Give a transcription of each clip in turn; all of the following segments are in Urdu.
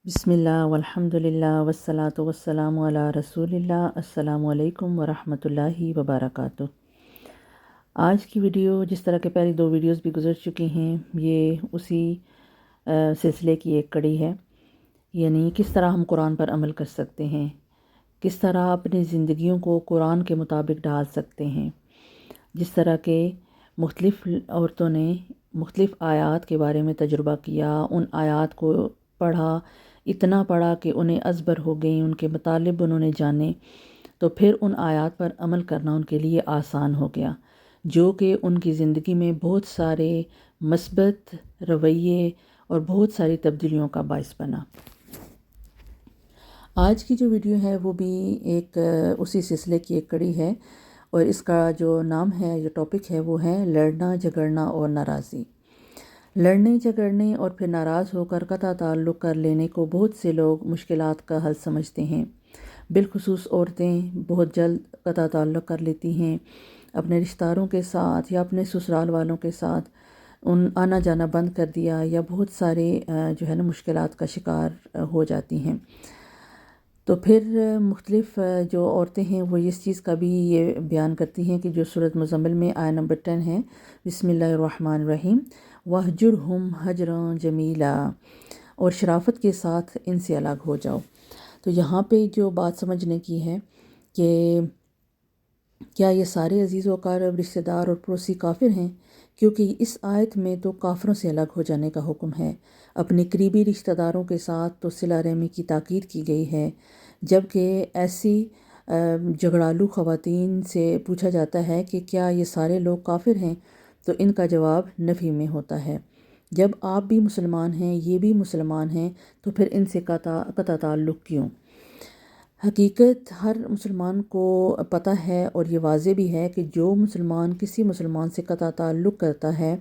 بسم اللہ والحمد للہ والصلاۃ والسلام علی رسول اللہ۔ السلام علیکم ورحمۃ اللہ وبرکاتہ۔ آج کی ویڈیو جس طرح کے پہلی دو ویڈیوز بھی گزر چکی ہیں، یہ اسی سلسلے کی ایک کڑی ہے، یعنی کس طرح ہم قرآن پر عمل کر سکتے ہیں، کس طرح اپنی زندگیوں کو قرآن کے مطابق ڈھال سکتے ہیں۔ جس طرح کے مختلف عورتوں نے مختلف آیات کے بارے میں تجربہ کیا، ان آیات کو پڑھا، اتنا پڑھا کہ انہیں ازبر ہو گئیں، ان کے مطالب انہوں نے جانے، تو پھر ان آیات پر عمل کرنا ان کے لیے آسان ہو گیا، جو کہ ان کی زندگی میں بہت سارے مثبت رویے اور بہت ساری تبدیلیوں کا باعث بنا۔ آج کی جو ویڈیو ہے وہ بھی ایک اسی سلسلے کی ایک کڑی ہے، اور اس کا جو نام ہے، جو ٹاپک ہے، وہ ہے لڑنا جھگڑنا اور ناراضی۔ لڑنے جھگڑنے اور پھر ناراض ہو کر قطع تعلق کر لینے کو بہت سے لوگ مشکلات کا حل سمجھتے ہیں۔ بالخصوص عورتیں بہت جلد قطع تعلق کر لیتی ہیں، اپنے رشتہ داروں کے ساتھ یا اپنے سسرال والوں کے ساتھ آنا جانا بند کر دیا، یا بہت سارے جو ہے نا مشکلات کا شکار ہو جاتی ہیں۔ تو پھر مختلف جو عورتیں ہیں وہ اس چیز کا بھی یہ بیان کرتی ہیں کہ جو سورۃ مزمل میں آیہ نمبر 10 ہے، بسم اللہ الرحمن الرحیم، وَاهْجُرْهُمْ هَجْرًا جَمِيلًا، اور شرافت کے ساتھ ان سے الگ ہو جاؤ۔ تو یہاں پہ جو بات سمجھنے کی ہے کہ کیا یہ سارے عزیز و اقارب، رشتہ دار اور پڑوسی کافر ہیں؟ کیونکہ اس آیت میں تو کافروں سے الگ ہو جانے کا حکم ہے۔ اپنے قریبی رشتہ داروں کے ساتھ تو صلہ رحمی کی تاکید کی گئی ہے، جبکہ ایسی جھگڑالو خواتین سے پوچھا جاتا ہے کہ کیا یہ سارے لوگ کافر ہیں، تو ان کا جواب نفی میں ہوتا ہے۔ جب آپ بھی مسلمان ہیں، یہ بھی مسلمان ہیں، تو پھر ان سے قطع تعلق کیوں؟ حقیقت ہر مسلمان کو پتہ ہے، اور یہ واضح بھی ہے کہ جو مسلمان کسی مسلمان سے قطع تعلق کرتا ہے،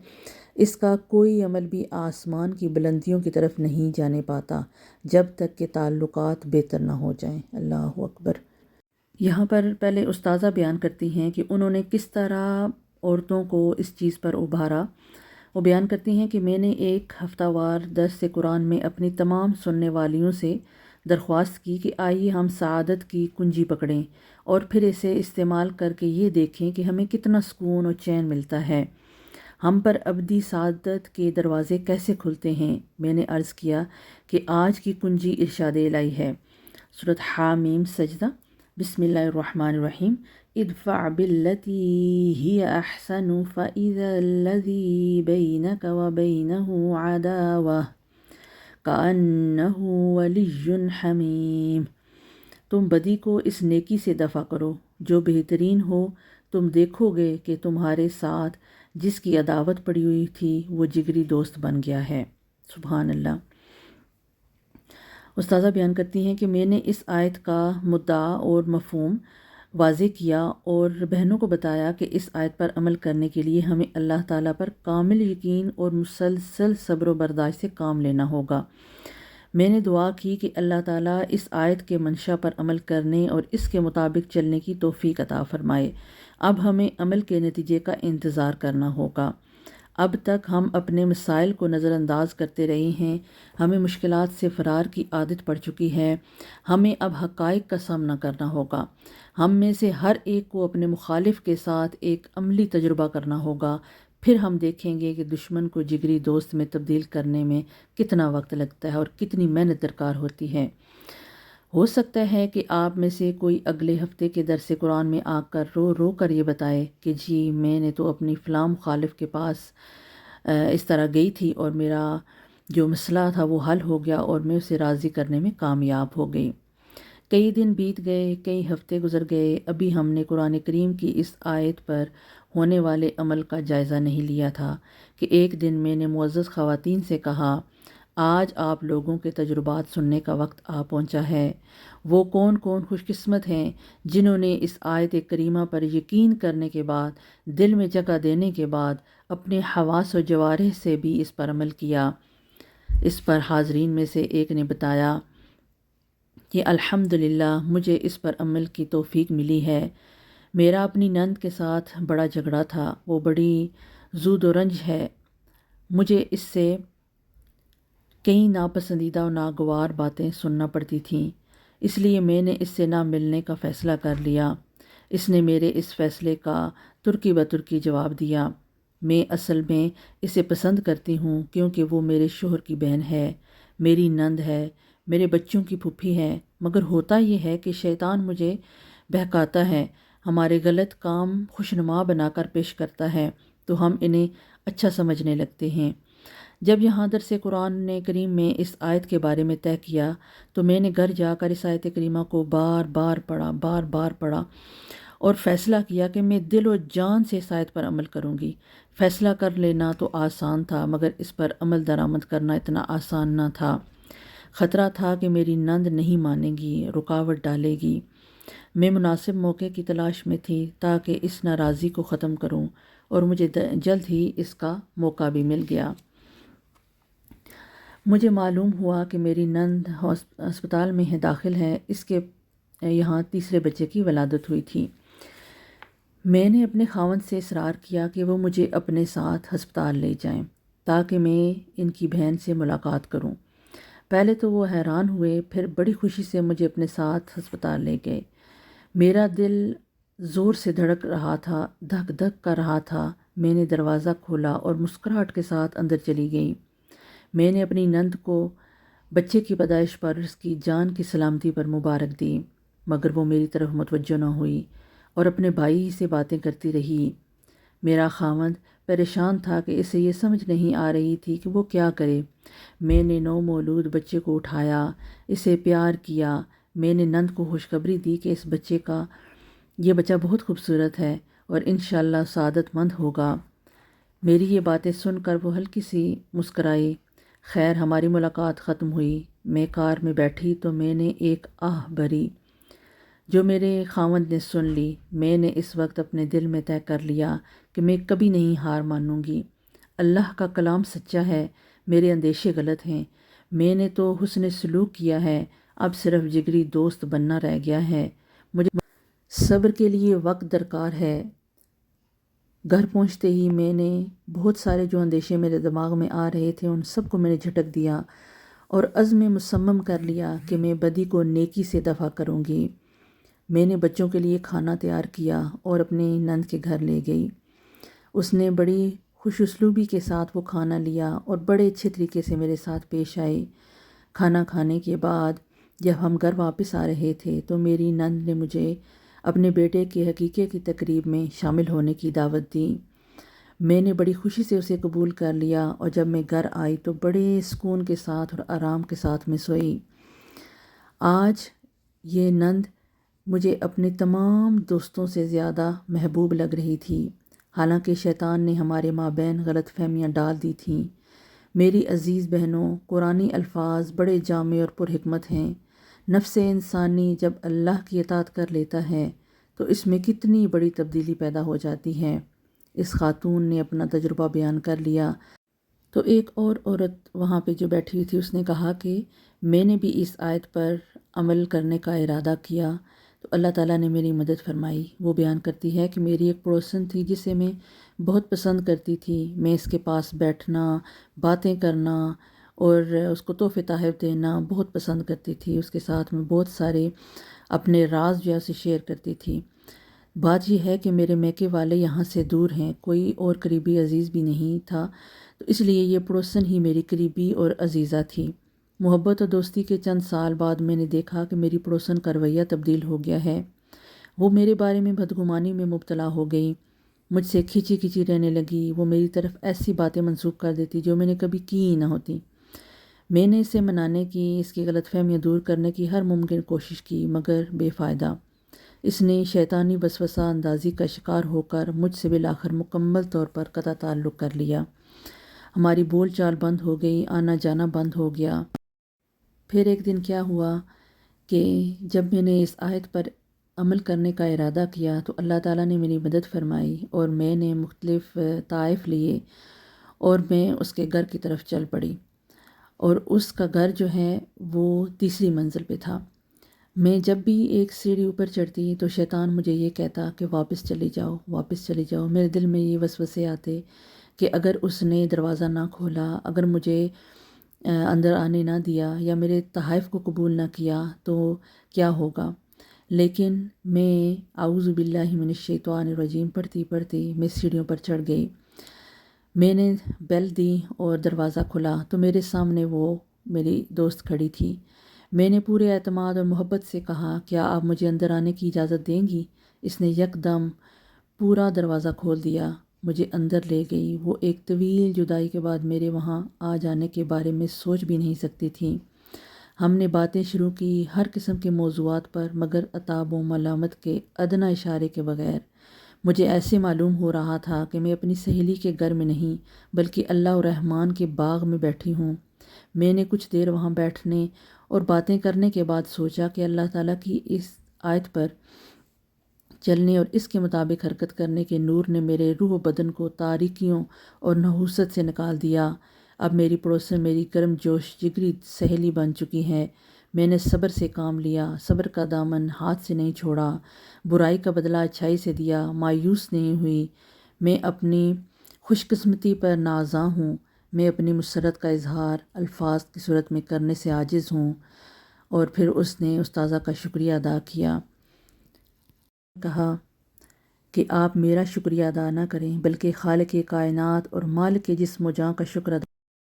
اس کا کوئی عمل بھی آسمان کی بلندیوں کی طرف نہیں جانے پاتا جب تک کہ تعلقات بہتر نہ ہو جائیں۔ اللہ اکبر۔ یہاں پر پہلے استاذہ بیان کرتی ہیں کہ انہوں نے کس طرح عورتوں کو اس چیز پر ابھارا۔ وہ بیان کرتی ہیں کہ میں نے ایک ہفتہ وار درس قرآن میں اپنی تمام سننے والیوں سے درخواست کی کہ آئیے ہم سعادت کی کنجی پکڑیں اور پھر اسے استعمال کر کے یہ دیکھیں کہ ہمیں کتنا سکون اور چین ملتا ہے، ہم پر ابدی سعادت کے دروازے کیسے کھلتے ہیں۔ میں نے عرض کیا کہ آج کی کنجی ارشاد الہی ہے، سورۃ حامیم سجدہ، بسم اللہ الرحمن الرحیم، ادفع باللتی ہی احسن فاذا الذی بینک وبینہ عداوہ کأنہ ولی حمیم۔ تم بدی کو اس نیکی سے دفع کرو جو بہترین ہو، تم دیکھو گے کہ تمہارے ساتھ جس کی عداوت پڑی ہوئی تھی وہ جگری دوست بن گیا ہے۔ سبحان اللہ۔ استاذہ بیان کرتی ہیں کہ میں نے اس آیت کا مدعا اور مفہوم واضح کیا اور بہنوں کو بتایا کہ اس آیت پر عمل کرنے کے لیے ہمیں اللہ تعالیٰ پر کامل یقین اور مسلسل صبر و برداشت سے کام لینا ہوگا۔ میں نے دعا کی کہ اللہ تعالیٰ اس آیت کے منشا پر عمل کرنے اور اس کے مطابق چلنے کی توفیق عطا فرمائے۔ اب ہمیں عمل کے نتیجے کا انتظار کرنا ہوگا۔ اب تک ہم اپنے مسائل کو نظر انداز کرتے رہے ہیں، ہمیں مشکلات سے فرار کی عادت پڑ چکی ہے، ہمیں اب حقائق کا سامنا کرنا ہوگا۔ ہم میں سے ہر ایک کو اپنے مخالف کے ساتھ ایک عملی تجربہ کرنا ہوگا، پھر ہم دیکھیں گے کہ دشمن کو جگری دوست میں تبدیل کرنے میں کتنا وقت لگتا ہے اور کتنی محنت درکار ہوتی ہے۔ ہو سکتا ہے کہ آپ میں سے کوئی اگلے ہفتے کے درس قرآن میں آ کر رو رو کر یہ بتائے کہ جی میں نے تو اپنی فلاں مخالف کے پاس اس طرح گئی تھی اور میرا جو مسئلہ تھا وہ حل ہو گیا اور میں اسے راضی کرنے میں کامیاب ہو گئی۔ کئی دن بیت گئے، کئی ہفتے گزر گئے، ابھی ہم نے قرآن کریم کی اس آیت پر ہونے والے عمل کا جائزہ نہیں لیا تھا کہ ایک دن میں نے معزز خواتین سے کہا، آج آپ لوگوں کے تجربات سننے کا وقت آ پہنچا ہے۔ وہ کون کون خوش قسمت ہیں جنہوں نے اس آیت کریمہ پر یقین کرنے کے بعد، دل میں جگہ دینے کے بعد، اپنے حواس و جوارح سے بھی اس پر عمل کیا۔ اس پر حاضرین میں سے ایک نے بتایا کہ الحمدللہ مجھے اس پر عمل کی توفیق ملی ہے۔ میرا اپنی نند کے ساتھ بڑا جھگڑا تھا، وہ بڑی زود و رنج ہے، مجھے اس سے کئی ناپسندیدہ اور ناگوار باتیں سننا پڑتی تھیں، اس لیے میں نے اس سے نہ ملنے کا فیصلہ کر لیا۔ اس نے میرے اس فیصلے کا ترکی بترکی جواب دیا۔ میں اصل میں اسے پسند کرتی ہوں کیونکہ وہ میرے شوہر کی بہن ہے، میری نند ہے، میرے بچوں کی پھوپھی ہے، مگر ہوتا یہ ہے کہ شیطان مجھے بہکاتا ہے، ہمارے غلط کام خوشنما بنا کر پیش کرتا ہے تو ہم انہیں اچھا سمجھنے لگتے ہیں۔ جب یہاں درس قرآن کریم میں اس آیت کے بارے میں طے کیا تو میں نے گھر جا کر اس آیت کریمہ کو بار بار پڑھا اور فیصلہ کیا کہ میں دل و جان سے اس آیت پر عمل کروں گی۔ فیصلہ کر لینا تو آسان تھا مگر اس پر عمل درآمد کرنا اتنا آسان نہ تھا۔ خطرہ تھا کہ میری نند نہیں مانے گی، رکاوٹ ڈالے گی۔ میں مناسب موقع کی تلاش میں تھی تاکہ اس ناراضی کو ختم کروں اور مجھے جلد ہی اس کا موقع بھی مل گیا۔ مجھے معلوم ہوا کہ میری نند ہسپتال میں داخل ہے، اس کے یہاں تیسرے بچے کی ولادت ہوئی تھی۔ میں نے اپنے خاوند سے اصرار کیا کہ وہ مجھے اپنے ساتھ ہسپتال لے جائیں تاکہ میں ان کی بہن سے ملاقات کروں۔ پہلے تو وہ حیران ہوئے، پھر بڑی خوشی سے مجھے اپنے ساتھ ہسپتال لے گئے۔ میرا دل زور سے دھڑک رہا تھا، دھک دھک کر رہا تھا۔ میں نے دروازہ کھولا اور مسکراہٹ کے ساتھ اندر چلی گئی۔ میں نے اپنی نند کو بچے کی پیدائش پر اس کی جان کی سلامتی پر مبارک دی، مگر وہ میری طرف متوجہ نہ ہوئی اور اپنے بھائی سے باتیں کرتی رہی۔ میرا خاوند پریشان تھا کہ اسے یہ سمجھ نہیں آ رہی تھی کہ وہ کیا کرے۔ میں نے نو مولود بچے کو اٹھایا، اسے پیار کیا۔ میں نے نند کو خوشخبری دی کہ یہ بچہ بہت خوبصورت ہے اور انشاءاللہ سعادت مند ہوگا۔ میری یہ باتیں سن کر وہ ہلکی سی مسکرائی۔ خیر، ہماری ملاقات ختم ہوئی۔ میں کار میں بیٹھی تو میں نے ایک آہ بھری جو میرے خاوند نے سن لی۔ میں نے اس وقت اپنے دل میں طے کر لیا کہ میں کبھی نہیں ہار مانوں گی۔ اللہ کا کلام سچا ہے، میرے اندیشے غلط ہیں۔ میں نے تو حسن سلوک کیا ہے، اب صرف جگری دوست بننا رہ گیا ہے۔ مجھے صبر کے لیے وقت درکار ہے۔ گھر پہنچتے ہی میں نے بہت سارے جو اندیشے میرے دماغ میں آ رہے تھے ان سب کو میں نے جھٹک دیا اور عزم مصمم کر لیا کہ میں بدی کو نیکی سے دفع کروں گی۔ میں نے بچوں کے لیے کھانا تیار کیا اور اپنی نند کے گھر لے گئی۔ اس نے بڑی خوش اسلوبی کے ساتھ وہ کھانا لیا اور بڑے اچھے طریقے سے میرے ساتھ پیش آئی۔ کھانا کھانے کے بعد جب ہم گھر واپس آ رہے تھے تو میری نند نے مجھے اپنے بیٹے کے عقیقے کی تقریب میں شامل ہونے کی دعوت دی۔ میں نے بڑی خوشی سے اسے قبول کر لیا اور جب میں گھر آئی تو بڑے سکون کے ساتھ اور آرام کے ساتھ میں سوئی۔ آج یہ نند مجھے اپنے تمام دوستوں سے زیادہ محبوب لگ رہی تھی، حالانکہ شیطان نے ہمارے مابین غلط فہمیاں ڈال دی تھیں۔ میری عزیز بہنوں، قرآنی الفاظ بڑے جامع اور پرحکمت ہیں۔ نفس انسانی جب اللہ کی اطاعت کر لیتا ہے تو اس میں کتنی بڑی تبدیلی پیدا ہو جاتی ہے۔ اس خاتون نے اپنا تجربہ بیان کر لیا تو ایک اور عورت وہاں پہ جو بیٹھی ہوئی تھی اس نے کہا کہ میں نے بھی اس آیت پر عمل کرنے کا ارادہ کیا تو اللہ تعالیٰ نے میری مدد فرمائی۔ وہ بیان کرتی ہے کہ میری ایک پڑوسن تھی جسے میں بہت پسند کرتی تھی۔ میں اس کے پاس بیٹھنا، باتیں کرنا اور اس کو تحفے تحائف دینا بہت پسند کرتی تھی۔ اس کے ساتھ میں بہت سارے اپنے راز جو ہے اسے شیئر کرتی تھی۔ بات یہ ہے کہ میرے میکے والے یہاں سے دور ہیں، کوئی اور قریبی عزیز بھی نہیں تھا، تو اس لیے یہ پڑوسن ہی میری قریبی اور عزیزہ تھی۔ محبت اور دوستی کے چند سال بعد میں نے دیکھا کہ میری پڑوسن کا رویہ تبدیل ہو گیا ہے۔ وہ میرے بارے میں بدگمانی میں مبتلا ہو گئی، مجھ سے کھچی کھچی رہنے لگی۔ وہ میری طرف ایسی باتیں منسوب کر دیتی جو میں نے کبھی کی ہی نہ ہوتی۔ میں نے اسے منانے کی، اس کی غلط فہمیاں دور کرنے کی ہر ممکن کوشش کی مگر بے فائدہ۔ اس نے شیطانی وسوسہ اندازی کا شکار ہو کر مجھ سے بالآخر مکمل طور پر قطع تعلق کر لیا۔ ہماری بول چال بند ہو گئی، آنا جانا بند ہو گیا۔ پھر ایک دن کیا ہوا کہ جب میں نے اس آیت پر عمل کرنے کا ارادہ کیا تو اللہ تعالیٰ نے میری مدد فرمائی اور میں نے مختلف طائف لیے اور میں اس کے گھر کی طرف چل پڑی، اور اس کا گھر جو ہے وہ تیسری منزل پہ تھا۔ میں جب بھی ایک سیڑھی اوپر چڑھتی تو شیطان مجھے یہ کہتا کہ واپس چلی جاؤ، واپس چلی جاؤ۔ میرے دل میں یہ وسوسے آتے کہ اگر اس نے دروازہ نہ کھولا، اگر مجھے اندر آنے نہ دیا یا میرے تحائف کو قبول نہ کیا تو کیا ہوگا؟ لیکن میں اعوذ باللہ من الشیطان الرجیم پڑھتی پڑھتی میں سیڑھیوں پر چڑھ گئی۔ میں نے بیل دی اور دروازہ کھلا تو میرے سامنے وہ میری دوست کھڑی تھی۔ میں نے پورے اعتماد اور محبت سے کہا، کیا آپ مجھے اندر آنے کی اجازت دیں گی؟ اس نے یکدم پورا دروازہ کھول دیا، مجھے اندر لے گئی۔ وہ ایک طویل جدائی کے بعد میرے وہاں آ جانے کے بارے میں سوچ بھی نہیں سکتی تھی۔ ہم نے باتیں شروع کی، ہر قسم کے موضوعات پر، مگر عتاب و ملامت کے ادنیٰ اشارے کے بغیر۔ مجھے ایسے معلوم ہو رہا تھا کہ میں اپنی سہیلی کے گھر میں نہیں بلکہ اللہ الرحمن کے باغ میں بیٹھی ہوں۔ میں نے کچھ دیر وہاں بیٹھنے اور باتیں کرنے کے بعد سوچا کہ اللہ تعالیٰ کی اس آیت پر چلنے اور اس کے مطابق حرکت کرنے کے نور نے میرے روح و بدن کو تاریکیوں اور نحوست سے نکال دیا۔ اب میری پڑوسن میری گرم جوش جگری سہیلی بن چکی ہے۔ میں نے صبر سے کام لیا، صبر کا دامن ہاتھ سے نہیں چھوڑا، برائی کا بدلہ اچھائی سے دیا، مایوس نہیں ہوئی۔ میں اپنی خوش قسمتی پر نازاں ہوں۔ میں اپنی مسرت کا اظہار الفاظ کی صورت میں کرنے سے عاجز ہوں۔ اور پھر اس نے استاذہ کا شکریہ ادا کیا، کہا کہ آپ میرا شکریہ ادا نہ کریں بلکہ خالق کائنات اور مالک جسم و جاں کا شکر ادا